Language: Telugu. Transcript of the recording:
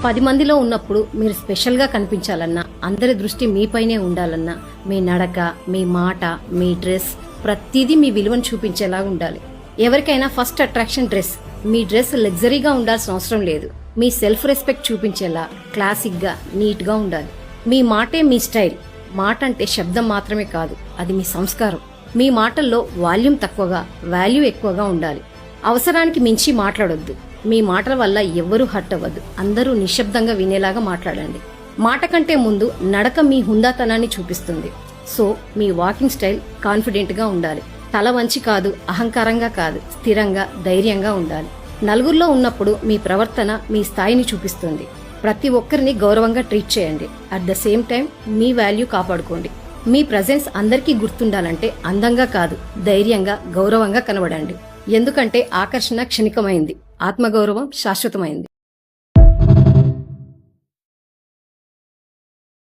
10 మందిలో ఉన్నప్పుడు మీరు స్పెషల్గా కనిపించాలన్నా, అందరి దృష్టి మీపైనే ఉండాలన్నా, మీ నడక, మీ మాట, మీ డ్రెస్ ప్రతిదీ మీ విలువను చూపించేలా ఉండాలి. ఎవరికైనా ఫస్ట్ అట్రాక్షన్ డ్రెస్. మీ డ్రెస్ లగ్జరీగా ఉండాల్సిన అవసరం లేదు. మీ సెల్ఫ్ రెస్పెక్ట్ చూపించేలా క్లాసిక్గా, నీట్గా ఉండాలి. మీ మాటే మీ స్టైల్. మాట అంటే శబ్దం మాత్రమే కాదు, అది మీ సంస్కారం. మీ మాటల్లో వాల్యూమ్ తక్కువగా, వాల్యూ ఎక్కువగా ఉండాలి. అవసరానికి మించి మాట్లాడొద్దు. మీ మాటల వల్ల ఎవ్వరూ హర్ట్ అవ్వద్దు. అందరూ నిశ్శబ్దంగా వినేలాగా మాట్లాడండి. మాట కంటే ముందు నడక మీ హుందాతనాన్ని చూపిస్తుంది. సో మీ వాకింగ్ స్టైల్ కాన్ఫిడెంట్గా ఉండాలి. తల వంచి కాదు, అహంకారంగా కాదు, స్థిరంగా, ధైర్యంగా ఉండాలి. నలుగురిలో ఉన్నప్పుడు మీ ప్రవర్తన మీ స్థాయిని చూపిస్తుంది. ప్రతి ఒక్కరిని గౌరవంగా ట్రీట్ చేయండి. At the same time me value కాపాడుకోండి. మీ ప్రెజెన్స్ అందరికీ గుర్తుండాలంటే అందంగా కాదు, ధైర్యంగా, గౌరవంగా కనబడండి. ఎందుకంటే ఆకర్షణ క్షణికమైంది, ఆత్మగౌరవం శాశ్వతమైంది.